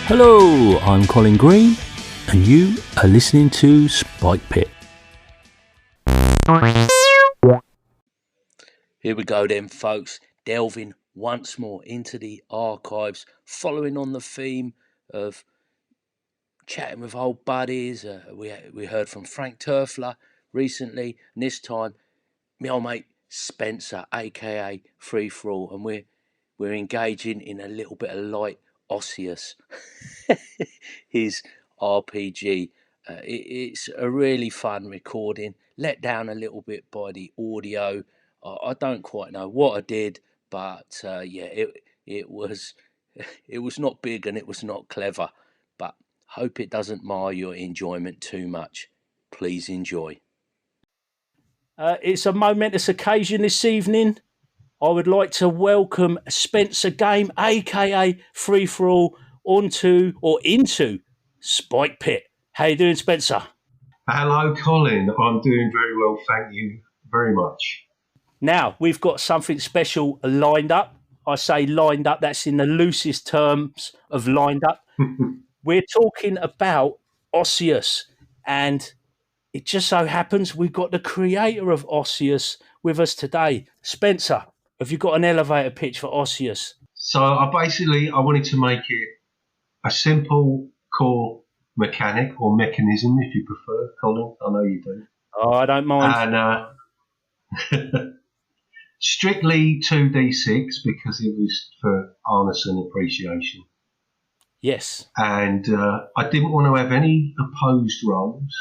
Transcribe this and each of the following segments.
Hello, I'm Colin Green, and you are listening to Spike Pit. Here we go then, folks, delving once more into the archives, following on the theme of chatting with old buddies. We heard from Frank Turfler recently, and this time, my old mate Spencer, aka Thrall, and we're engaging in a little bit of light Osseous, his RPG. It's a really fun recording, let down a little bit by the audio. I don't quite know what I did, but it was it was not big and it was not clever. But hope it doesn't mar your enjoyment too much. Please enjoy. It's a momentous occasion this evening. I would like to welcome Spencer Game, aka Free For All, into Spike Pit. How you doing, Spencer? Hello, Colin. I'm doing very well, thank you very much. Now, we've got something special lined up. I say lined up, that's in the loosest terms of lined up. We're talking about Osseous, and it just so happens we've got the creator of Osseous with us today. Spencer, have you got an elevator pitch for Osseous? So I wanted to make it a simple core mechanic or mechanism, if you prefer, Colin. I know you do. Oh, I don't mind. And strictly 2d6 because it was for Arneson appreciation. Yes. And I didn't want to have any opposed rolls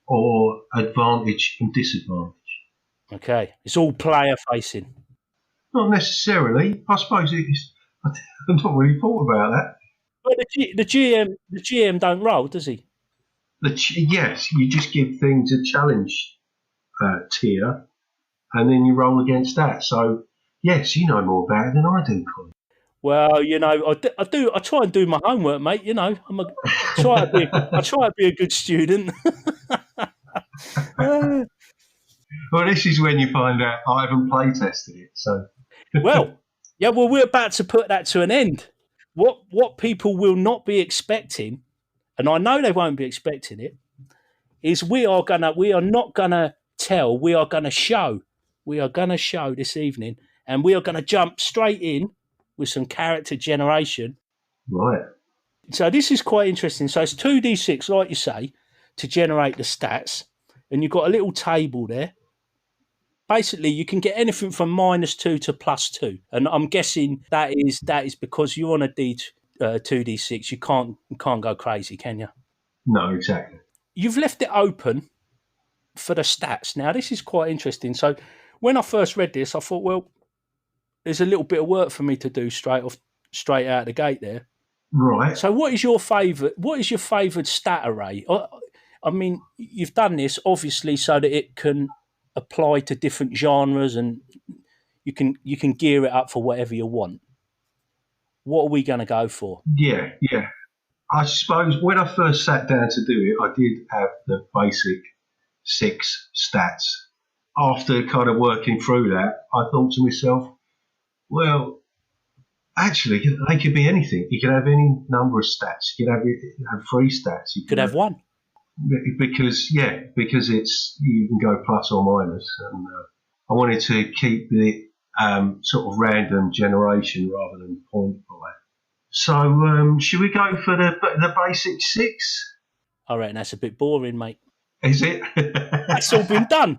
or advantage and disadvantage. Okay. It's all player facing. Not necessarily. I suppose it is. I've not really thought about that. But the GM don't roll, does he? Yes, you just give things a challenge tier, and then you roll against that. So, yes, you know more about it than I do, Colin. Well, you know, I do. I try and do my homework, mate. You know, I try to be a good student. Well, this is when you find out I haven't play tested it. So, well, we're about to put that to an end. What people will not be expecting, and I know they won't be expecting it, is we are not gonna tell, we are gonna show. We are gonna show this evening, and we are gonna jump straight in with some character generation. Right. So this is quite interesting. So it's 2d6, like you say, to generate the stats, and you've got a little table there. Basically, you can get anything from -2 to +2, and I'm guessing that is because you're on a 2d6. You can't go crazy, can you? No, exactly. You've left it open for the stats. Now, this is quite interesting. So, when I first read this, I thought, well, there's a little bit of work for me to do straight out of the gate there. Right. So, what is your favourite stat array? I mean, you've done this obviously so that it can apply to different genres, and you can gear it up for whatever you want. What are we going to go for? Yeah. I suppose when I first sat down to do it, I did have the basic 6 stats. After kind of working through that, I thought to myself, well, actually, they could be anything. You could have any number of stats. You could have 3 stats. You could have 1. Because it's you can go plus or minus, and I wanted to keep the sort of random generation rather than point by. So should we go for the basic 6? I reckon that's a bit boring, mate. Is it? That's all been done.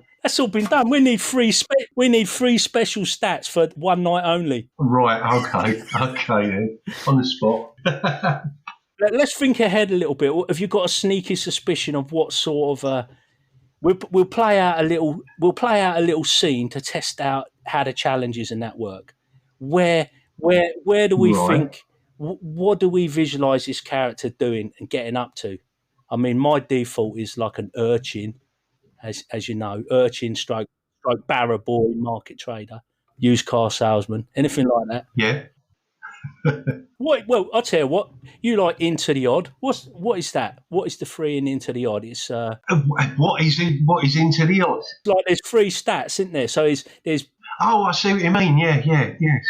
We need 3 special stats for one night only. Right. Okay. Then on the spot. Let's think ahead a little bit. Have you got a sneaky suspicion of what sort of? We'll play out a little scene to test out how the challenges and that work. Where do we think? What do we visualize this character doing and getting up to? I mean, my default is like an urchin, as you know, urchin stroke barra boy, market trader, used car salesman, anything like that. Yeah. Well, I'll tell you what. You like Into the Odd. What is that? What is the 3 in Into the Odd? It's what is Into the Odd? Like there's 3 stats, isn't there? So there's. Oh, I see what you mean. Yeah.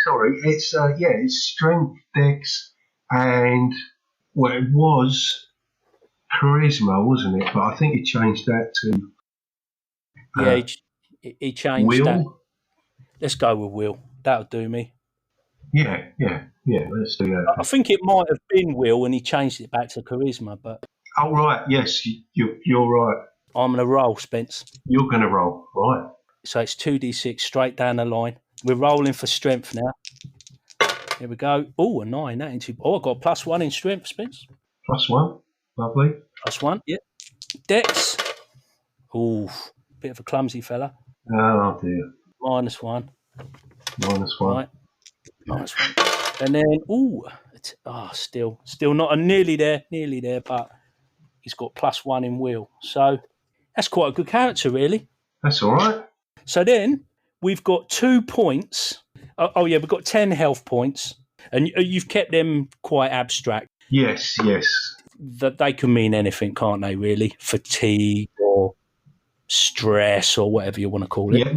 Sorry, it's it's strength, dex, and Well, it was charisma, wasn't it? But I think he changed that to Yeah, he changed that. will. Let's go with Will. That'll do me. Yeah. Let's do I that. think it might have been Will, and he changed it back to charisma. But Oh right, yes, you're right. I'm gonna roll, Spence. You're going to roll, right? So it's 2d6 straight down the line. We're rolling for strength now. Here we go. Oh, a 9. That into. Oh, I got +1 in strength, Spence. +1, lovely. +1. Yep. Dex. Ooh, bit of a clumsy fella. Oh dear, -1. -1. Right. -1. And then, still not. Nearly there, but he's got +1 in will. So that's quite a good character, really. That's all right. So then we've got 2 points. Oh yeah, we've got 10 health points, and you've kept them quite abstract. Yes. That they can mean anything, can't they? Really, fatigue or stress or whatever you want to call it. Yeah.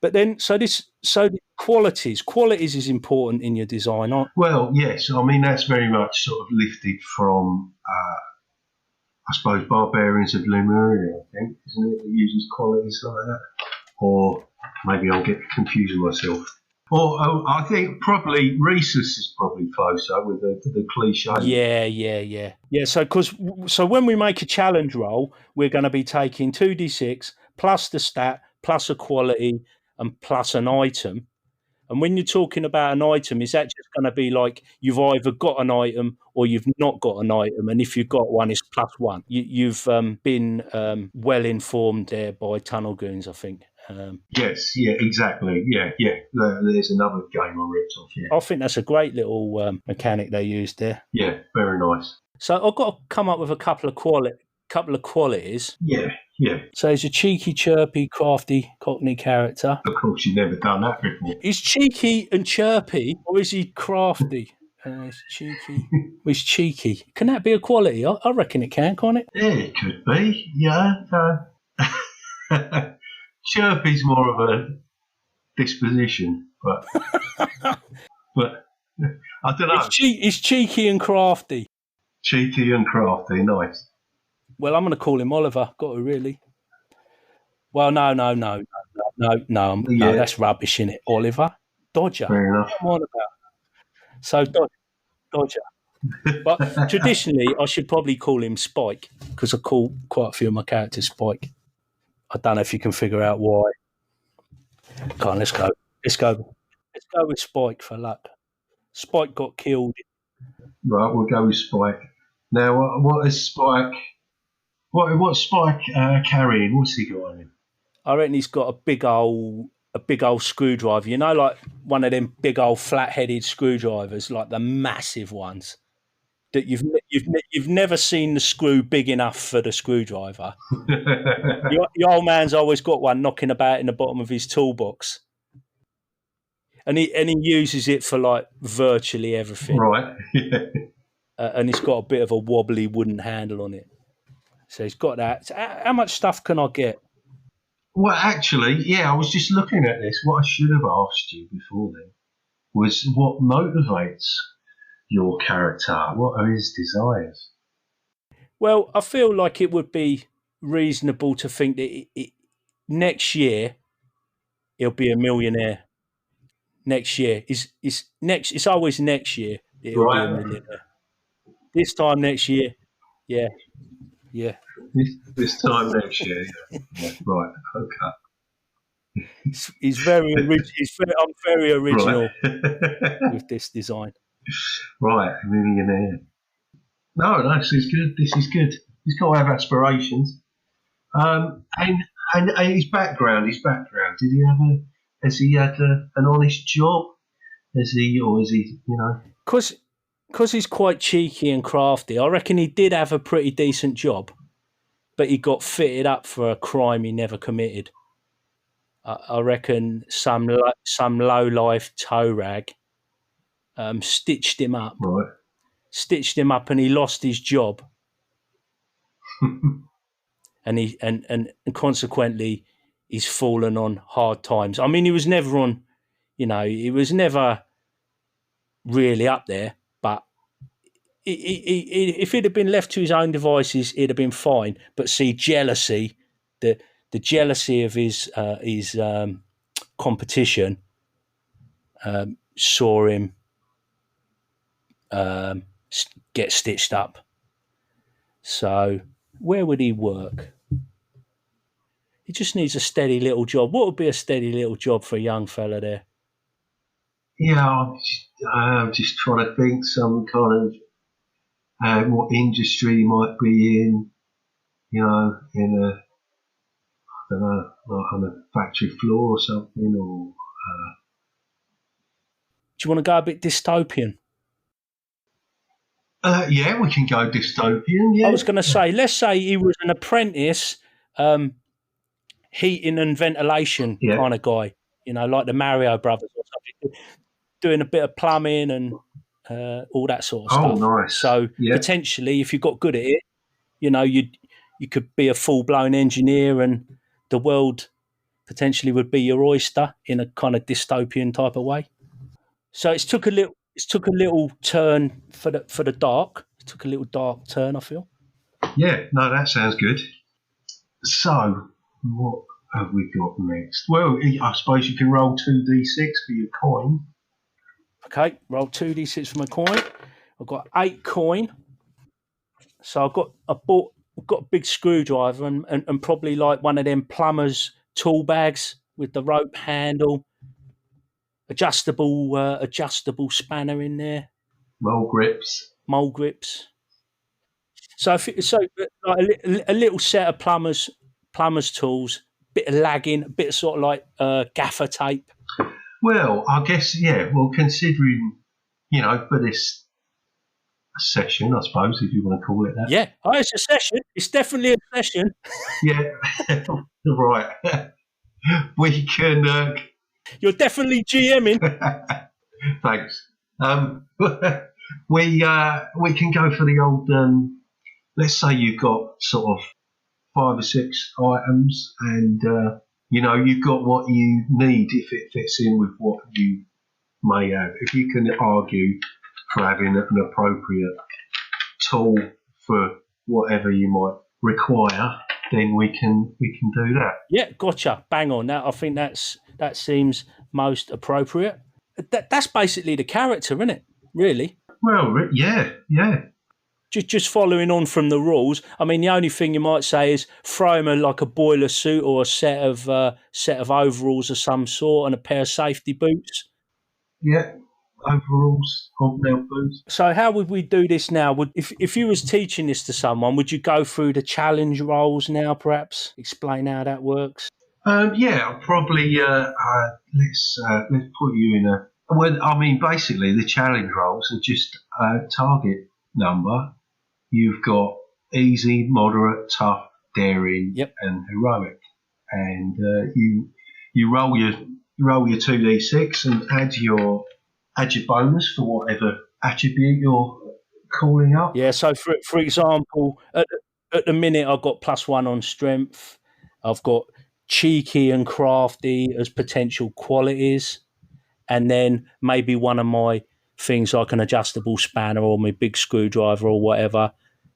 But then, so the qualities is important in your design, aren't? Well, yes. I mean, that's very much sort of lifted from, I suppose, Barbarians of Lemuria. I think, isn't it? It uses qualities like that. Or maybe I'll get confusing myself. Or I think probably Rhesus is probably closer with the cliche. Yeah. So when we make a challenge roll, we're going to be taking 2d6 plus the stat plus a quality and plus an item. And when you're talking about an item, is that just going to be like you've either got an item or you've not got an item? And if you've got one, it's +1. You've been well informed there by Tunnel Goons, I think. Yes, yeah, exactly. Yeah. There's another game I ripped off. Yeah. I think that's a great little mechanic they used there. Yeah, very nice. So I've got to come up with a couple of qualities. Yeah. So he's a cheeky, chirpy, crafty Cockney character. Of course, you've never done that before. Is cheeky and chirpy, or is he crafty? He's cheeky. He's cheeky. Can that be a quality? I reckon it can, can't it? Yeah, it could be. Yeah. Chirpy's more of a disposition, but I don't know. It's cheeky and crafty. Cheeky and crafty, nice. Well, I'm going to call him Oliver. Got to really. Well, no. That's rubbish, innit? Oliver, Dodger. Fair enough. What am I on about? So Dodger. But traditionally, I should probably call him Spike because I call quite a few of my characters Spike. I don't know if you can figure out why. Come on, let's go. Let's go with Spike for luck. Spike got killed. Right, we'll go with Spike. Now, what is Spike? What's Spike carrying? What's he got on him? I reckon he's got a big old screwdriver. You know, like one of them big old flat-headed screwdrivers, like the massive ones that you've never seen the screw big enough for the screwdriver. The old man's always got one knocking about in the bottom of his toolbox, and he uses it for like virtually everything. Right. And it's got a bit of a wobbly wooden handle on it. So he's got that. So how much stuff can I get? Well, actually, yeah, I was just looking at this. What I should have asked you before then was what motivates your character? What are his desires? Well, I feel like it would be reasonable to think that next year he'll be a millionaire. Next year it's always next year that he'll be a millionaire. This time next year, yeah. This time next year, yeah. Right, okay. He's very I'm very original right. with this design. Right, a millionaire. No, this is good. He's got to have aspirations. And his background. Has he had an honest job? Is he, you know? Because he's quite cheeky and crafty, I reckon he did have a pretty decent job, but he got fitted up for a crime he never committed. I reckon some low-life toe rag stitched him up. Right. Stitched him up, and he lost his job. and consequently, he's fallen on hard times. I mean, he was never on, he was never really up there, but if he'd have been left to his own devices, it'd have been fine. But see, jealousy, the jealousy of his competition saw him get stitched up. So where would he work? He just needs a steady little job. What would be a steady little job for a young fella there? Yeah, I'm just trying to think some kind of what industry he might be in. You know, in a, I don't know, like on a factory floor or something, or. Do you want to go a bit dystopian? Yeah, we can go dystopian. Yeah. I was going to say, let's say he was an apprentice, heating and ventilation kind of guy, you know, like the Mario Brothers or something, doing a bit of plumbing and all that sort of stuff. Nice. So potentially, if you got good at it, you know, you could be a full blown engineer, and the world potentially would be your oyster in a kind of dystopian type of way. So it took a little turn for the dark. It took a little dark turn, I feel. Yeah, no, that sounds good. So, what have we got next? Well, I suppose you can roll 2d6 for your coin. Okay, roll 2d6 for my coin. I've got 8 coin. So I've got a big screwdriver and probably like one of them plumber's tool bags with the rope handle, adjustable spanner in there, mole grips. So like a little set of plumber's tools, bit of lagging, a bit of sort of like gaffer tape. Well, I guess well, considering for this session, I suppose, if you want to call it that. Yeah, it's a session. It's definitely a session. Yeah, right. We can. You're definitely GMing. Thanks. We can go for the old. Let's say you've got sort of 5 or 6 items, and you've got what you need if it fits in with what you may have. If you can argue for having an appropriate tool for whatever you might require, then we can do that. Yeah, gotcha. Bang on. Now I think that seems most appropriate. That's basically the character, isn't it? Really? Well, yeah. Just following on from the rules. I mean, the only thing you might say is throw him like a boiler suit or a set of overalls of some sort and a pair of safety boots. Yeah, overalls, hobnail boots. So how would we do this now? If you was teaching this to someone, would you go through the challenge roles now? Perhaps explain how that works. Yeah, probably. Let's put you in a. Well, I mean, basically, the challenge roles are just a target number. You've got easy, moderate, tough, daring, and heroic, and you roll your 2d6 and add your bonus for whatever attribute you're calling up. Yeah. So for example, at the minute I've got +1 on strength. I've got cheeky and crafty as potential qualities, and then maybe one of my things like an adjustable spanner or my big screwdriver or whatever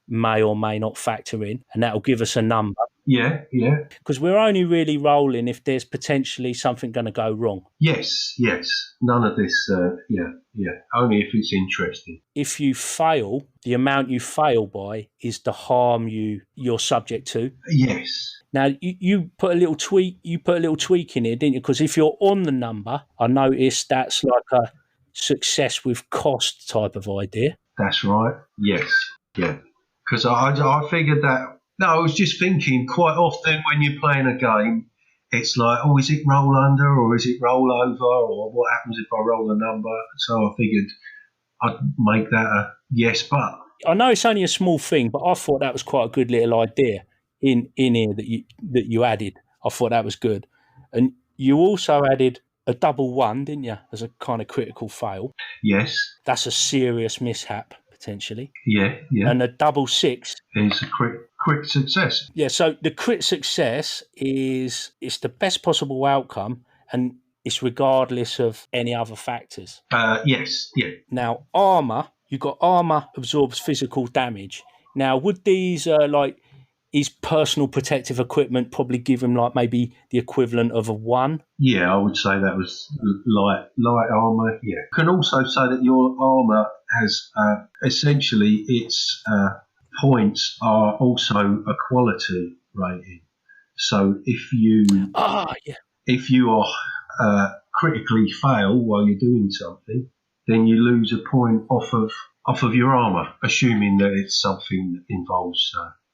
may or may not factor in, and that'll give us a number. Yeah. Because we're only really rolling if there's potentially something going to go wrong. Yes. None of this. Yeah. Only if it's interesting. If you fail, the amount you fail by is the harm you're subject to. Yes. Now you put a little tweak. You put a little tweak in here, didn't you? Because if you're on the number, I noticed that's like a success with cost type of idea. That's right. Yes. Yeah. Because I figured that. No, I was just thinking. Quite often when you're playing a game, it's like, oh, is it roll under or is it roll over, or what happens if I roll a number? So I figured I'd make that a yes, but. I know it's only a small thing, but I thought that was quite a good little idea in here that you added. I thought that was good, and you also added a double 1, didn't you, as a kind of critical fail? Yes. That's a serious mishap potentially. Yeah. And a double 6 is a crit success. Yeah. So the crit success it's the best possible outcome, and it's regardless of any other factors. Yes. Yeah. Now armor You got armor absorbs physical damage. Now, would these like his personal protective equipment probably give him like maybe the equivalent of a 1? Yeah, I would say that was light armor. Yeah, can also say that your armor has essentially its points are also a quality rating. So Yeah. if you are critically fail while you're doing something, then you lose a point off of your armor, assuming that it's something that involves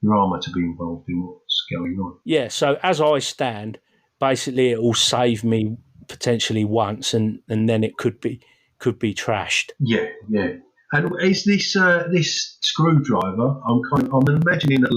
your armor to be involved in what's going on. Yeah, so as I stand, basically it will save me potentially once, and then it could be trashed. Yeah, yeah. And is this screwdriver? I'm imagining a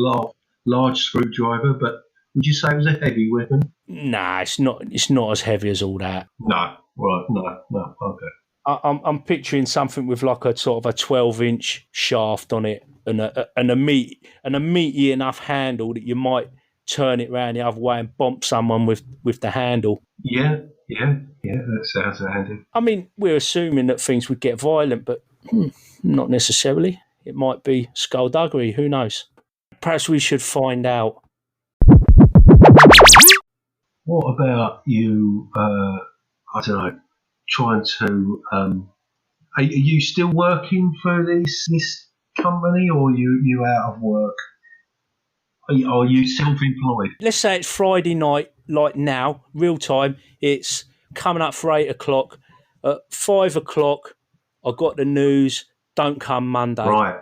large screwdriver, but would you say it was a heavy weapon? Nah, it's not. It's not as heavy as all that. No, right, no. Okay, I'm picturing something with like a sort of a 12-inch shaft on it, and a meaty enough handle that you might turn it around the other way and bump someone with the handle. yeah. That sounds handy. I mean, we're assuming that things would get violent, but not necessarily. It might be skullduggery. Who knows? Perhaps we should find out. What about you? I don't know. Trying to. Are you still working for this company, or you out of work? Are you self-employed? Let's say it's Friday night, like now, real time. It's coming up for 8 o'clock. At 5 o'clock, I got the news. Don't come Monday. Right.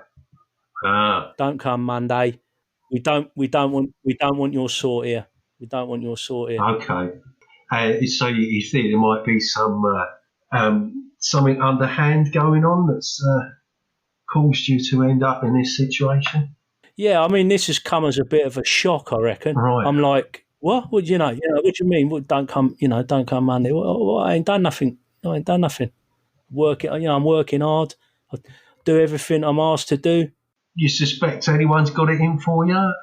Ah. Don't come Monday. We don't want your sort here. We don't want your sort here. Okay. So you think there might be something underhand going on that's caused you to end up in this situation? Yeah, I mean, this has come as a bit of a shock, I reckon. Right. I'm like, what? What you know? What do you mean? What, don't come? Don't come Monday. I ain't done nothing. I ain't done nothing. Working. I'm working hard. I do everything I'm asked to do. You suspect anyone's got it in for you at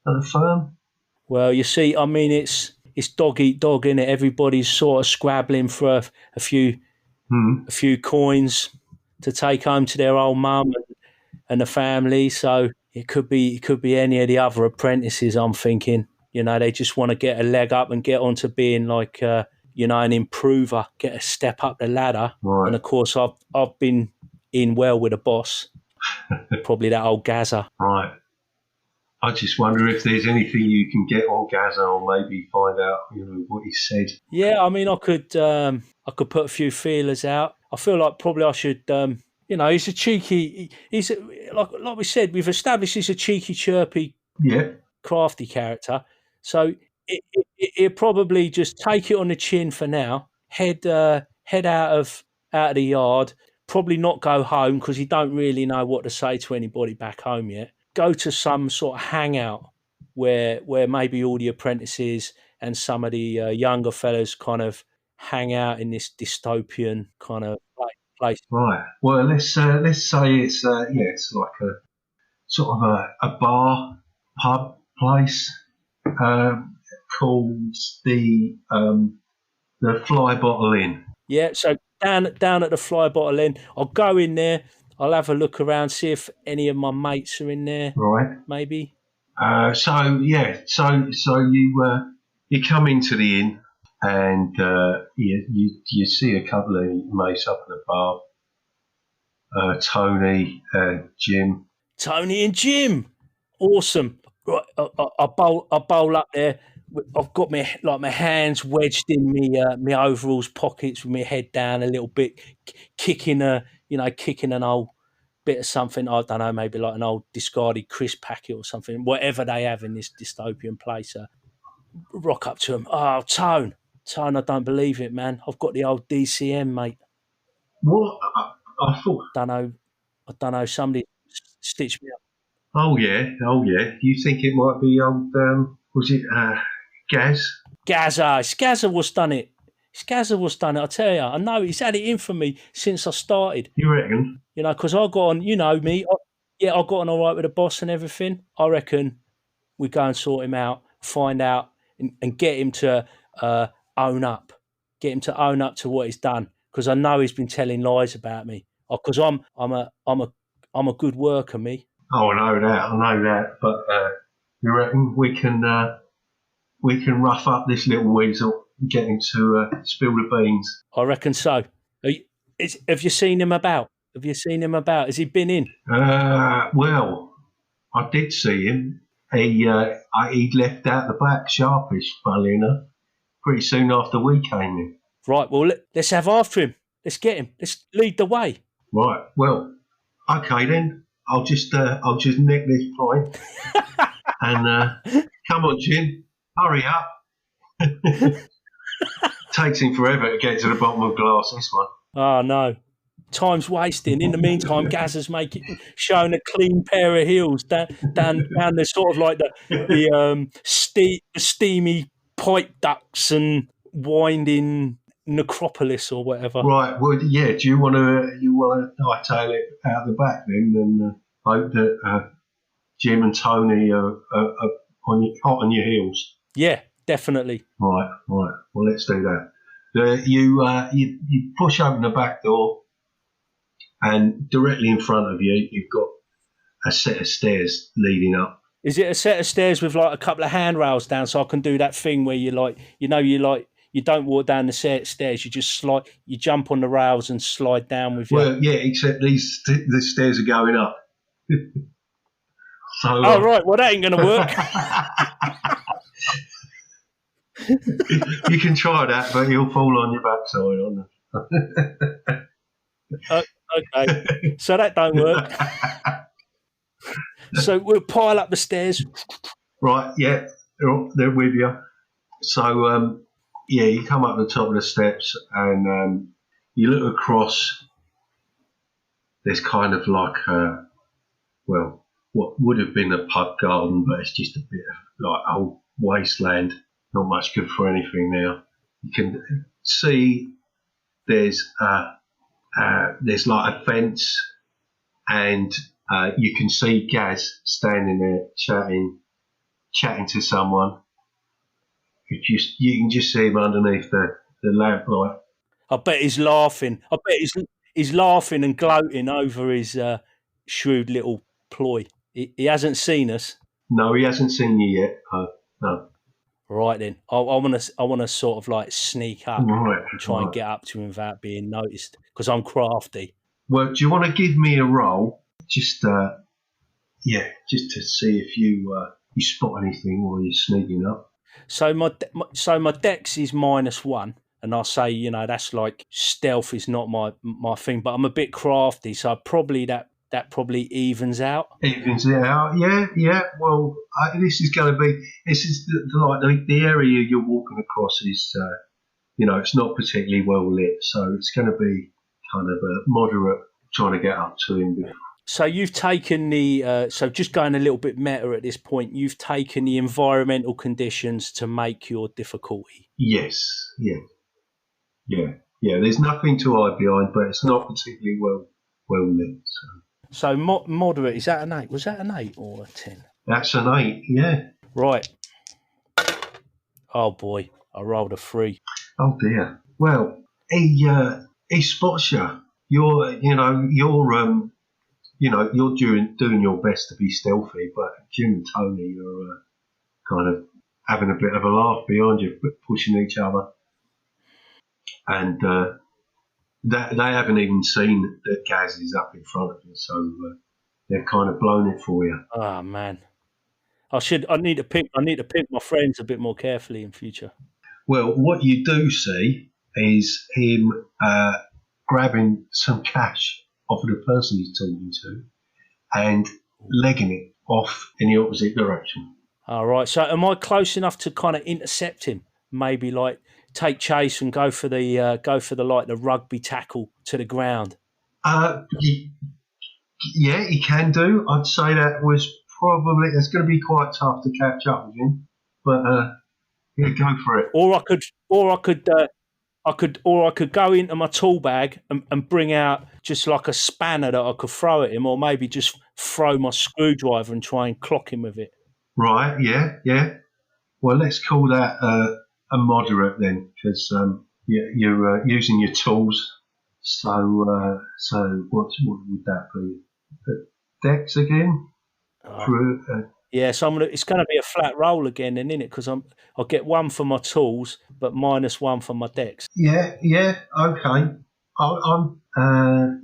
the firm? Well, you see, I mean, it's dog eat dog, innit? Everybody's sort of scrabbling for a few coins to take home to their old mum and the family. So it could be any of the other apprentices. I'm thinking, they just want to get a leg up and get onto being like, an improver, get a step up the ladder. Right. And of course, I've been in well with a boss, probably that old Gaza. Right. I just wonder if there's anything you can get on Gaza, or maybe find out, what he said. Yeah, I mean, I could put a few feelers out. I feel like probably I should. He's a cheeky. Like we said, we've established he's a cheeky, chirpy, crafty character. So he'll probably just take it on the chin for now. Head out of the yard. Probably not go home because he don't really know what to say to anybody back home yet. Go to some sort of hangout where maybe all the apprentices and some of the younger fellas kind of hang out in this dystopian kind of place. Right. Well, let's say it's it's like a sort of a bar pub place called the Fly Bottle Inn. Yeah. So down at the Fly Bottle Inn, I'll go in there. I'll have a look around, see if any of my mates are in there. Right. Maybe. So you come into the inn, and you see a couple of mates up at the bar. Tony, Jim. Tony and Jim, awesome. Right, I bowl up there. I've got my hands wedged in me overalls pockets with my head down a little bit, kicking an old bit of something. I don't know, maybe like an old discarded crisp packet or something. Whatever they have in this dystopian place. Rock up to them. Oh, Tone, I don't believe it, man. I've got the old DCM, mate. What? I thought. I don't know. Somebody stitched me up. Oh yeah. You think it might be old? Was it Gaz? Gaza was done it. I tell you, I know he's had it in for me since I started. You reckon? Because I got on. Me. I got on all right with the boss and everything. I reckon we go and sort him out, find out, and get him to own up. Get him to own up to what he's done. Because I know he's been telling lies about me. Because I'm a good worker, me. Oh, I know that. But you reckon we can rough up this little weasel and get him to spill the beans? I reckon so. Have you seen him about? Have you seen him about? Has he been in? Well, I did see him. He'd left out the back sharpish, funnily enough, pretty soon after we came in. Right, well, let's have after him. Let's get him. Let's lead the way. Right, well, okay then. I'll just nick this pint and come on, Jim, hurry up. Takes him forever to get to the bottom of glass, this one. Oh, no. Time's wasting. In the meantime, Gaz is showing a clean pair of heels down the sort of like the steamy pipe ducts and winding necropolis or whatever. Right. Well, yeah. Do you want to hightail it out the back then, and hope that Jim and Tony are hot on your heels? Yeah, definitely. Right. Well, let's do that. You push open the back door. And directly in front of you, you've got a set of stairs leading up. Is it a set of stairs with like a couple of handrails down, so I can do that thing where you don't walk down the stairs, you just you jump on the rails and slide down with your... Well, yeah, except the stairs are going up. So, right, well that ain't going to work. You can try that, but you'll fall on your backside on it. Okay, so that don't work. So we'll pile up the stairs. Right, yeah, they're with you. So, you come up the top of the steps and you look across. There's kind of like, what would have been a pub garden, but it's just a bit of like old wasteland. Not much good for anything now. You can see there's like a fence, and you can see Gaz standing there chatting to someone. You can just see him underneath the lamplight. I bet he's laughing. I bet he's laughing and gloating over his shrewd little ploy. He hasn't seen us. No, he hasn't seen you yet. No. Right then, I want to sort of like sneak up and try and get up to him without being noticed, because I'm crafty. Well, do you want to give me a roll? Just to see if you spot anything while you're sneaking up. So my dex is -1, and I say, that's like stealth is not my thing, but I'm a bit crafty, so probably that probably evens out. Evens it out, yeah. Well, this is the area you're walking across is, it's not particularly well lit, so it's going to be kind of a moderate trying to get up to him. So you've taken so just going a little bit meta at this point, you've taken the environmental conditions to make your difficulty. Yes, yeah. There's nothing to hide behind, but it's not particularly well lit. So moderate, is that an 8? Was that an 8 or a 10? That's an 8, yeah. Right. Oh boy, I rolled a 3. Oh dear. Well, he spots you. You're doing your best to be stealthy, but Jim and Tony are kind of having a bit of a laugh behind you, pushing each other, and that they haven't even seen that Gaz is up in front of you, so they've kind of blown it for you. Oh man, I need to pick my friends a bit more carefully in future. Well, what you do see is him grabbing some cash off of the person he's talking to and legging it off in the opposite direction. All right. So am I close enough to kind of intercept him? Maybe like take chase and go for the rugby tackle to the ground. Yeah, he can do. I'd say that was probably, it's going to be quite tough to catch up with him, but yeah, go for it. Or I could go into my tool bag and bring out just like a spanner that I could throw at him, or maybe just throw my screwdriver and try and clock him with it. Right, yeah. Well, let's call that a moderate then, because you're using your tools. So what would that be? Decks again? Uh, For, yeah, so it's going to be a flat roll again, then, isn't it? Because I'll get one for my tools, but minus one for my decks. yeah, okay.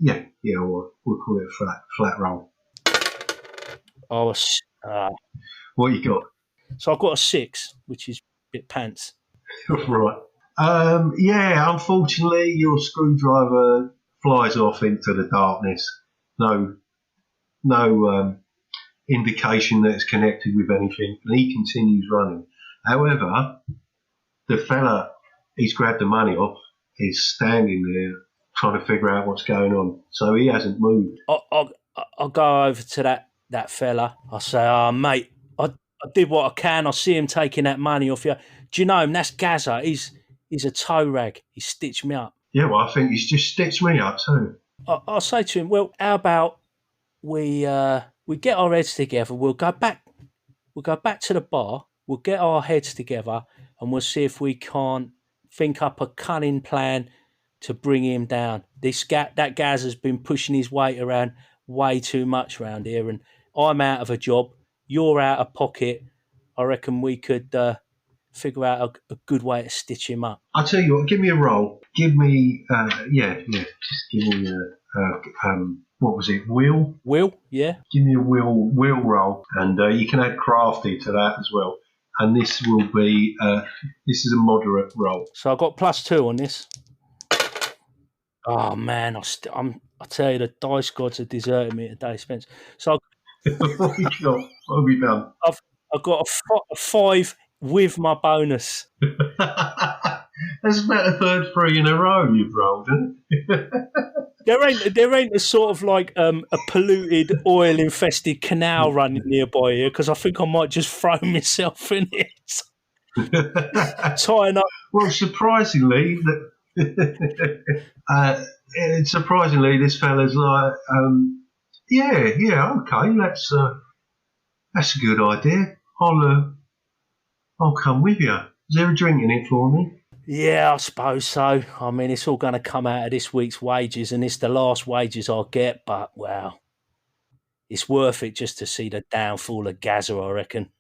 Yeah. We'll call it a flat roll. Oh, What you got? so I've got a 6, which is a bit pants. Right. Yeah, unfortunately, your screwdriver flies off into the darkness. No indication that it's connected with anything, and he continues running. However, the fella he's grabbed the money off is standing there trying to figure out what's going on. So he hasn't moved. I'll go over to that fella. I'll say, "Oh, mate, I did what I can. I see him taking that money off you. Do you know him? That's Gaza. He's a toe rag. He stitched me up." Yeah, well, I think he's just stitched me up too. I'll say to him, "Well, how about we get our heads together? We'll go back to the bar. We'll get our heads together, and we'll see if we can't think up a cunning plan to bring him down. That Gaz has been pushing his weight around way too much around here, and I'm out of a job. You're out of pocket. I reckon we could figure out a good way to stitch him up." I'll tell you what, give me a roll. Give me, just give me what was it, wheel? Will, yeah? Give me a wheel roll, and you can add crafty to that as well. And this will be, this is a moderate roll. So I got +2 on this. Oh man, I tell you, the dice gods are deserting me today, Spence. So What have we done? I've got a 5 with my bonus. That's about the third 3 in a row you've rolled, isn't it? There ain't a sort of like a polluted, oil-infested canal running nearby here, because I think I might just throw myself in it. Tying up. Well, surprisingly, surprisingly, this fella's like, yeah, okay, that's a good idea. I'll come with you. Is there a drink in it for me? Yeah, I suppose so. I mean, it's all going to come out of this week's wages, and it's the last wages I'll get, but, wow, it's worth it just to see the downfall of Gaza, I reckon.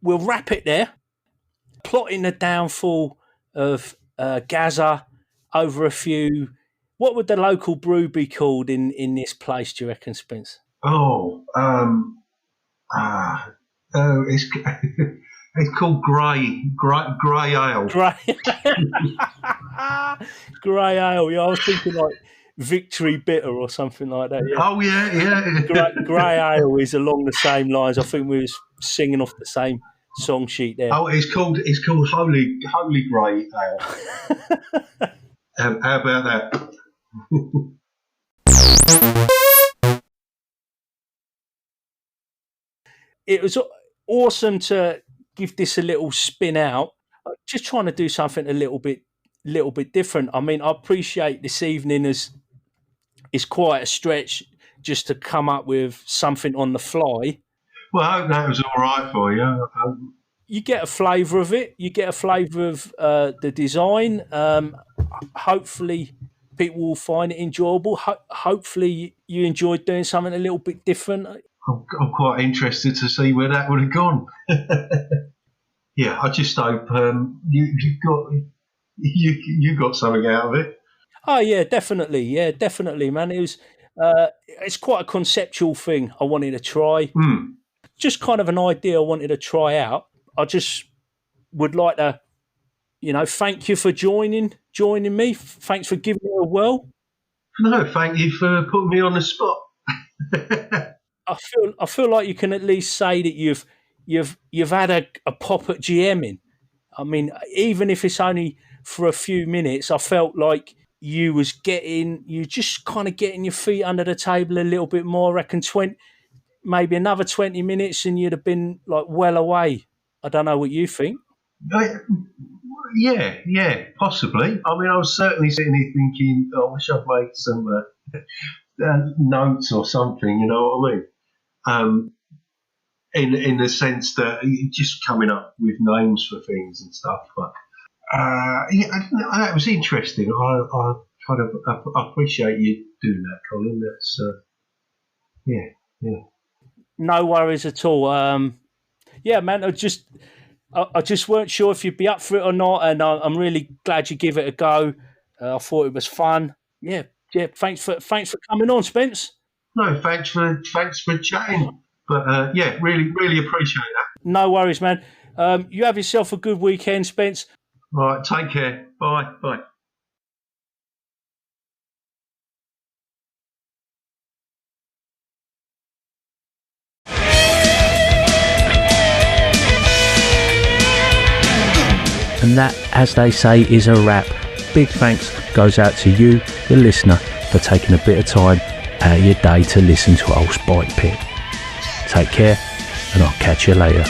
We'll wrap it there. Plotting the downfall of Gaza over a few... What would the local brew be called in this place, do you reckon, Spence? Oh, it's it's called Grey Ale. Grey Ale. Yeah, I was thinking like Victory Bitter or something like that. Yeah. Oh yeah. Grey Ale is along the same lines. I think we was singing off the same song sheet there. Oh, it's called Holy Grey Ale. How about that? It was awesome to give this a little spin out. Just trying to do something a little bit different. I mean, I appreciate this evening is quite a stretch just to come up with something on the fly. Well, I hope that was all right for you. You get a flavour of it. You get a flavour of the design. Hopefully, people will find it enjoyable. Hopefully, you enjoyed doing something a little bit different. I'm quite interested to see where that would have gone. Yeah, I just hope you got something out of it. Oh yeah, definitely, man. It was it's quite a conceptual thing I wanted to try. Just kind of an idea I wanted to try out. I just would like to, thank you for joining me. Thanks for giving it a whirl. No, thank you for putting me on the spot. I feel like you can at least say that you've had a pop at GMing. I mean, even if it's only for a few minutes, I felt like you just kind of getting your feet under the table a little bit more. I reckon maybe another 20 minutes and you'd have been like well away. I don't know what you think. Yeah, possibly. I mean, I was certainly sitting here thinking, I wish I'd made some notes or something, you know what I mean? In the sense that just coming up with names for things and stuff. But Yeah, that was interesting. I kind of I appreciate you doing that, Colin. That's yeah, yeah. No worries at all. Yeah, man. I just weren't sure if you'd be up for it or not, and I'm really glad you give it a go. I thought it was fun. Yeah, yeah. Thanks for coming on, Spence. No, thanks for chatting. But yeah, really appreciate that. No worries, man. You have yourself a good weekend, Spence. All right, take care. Bye. And that, as they say, is a wrap. Big thanks goes out to you, the listener, for taking a bit of time out of your day to listen to Old Spike Pit. Take care, and I'll catch you later.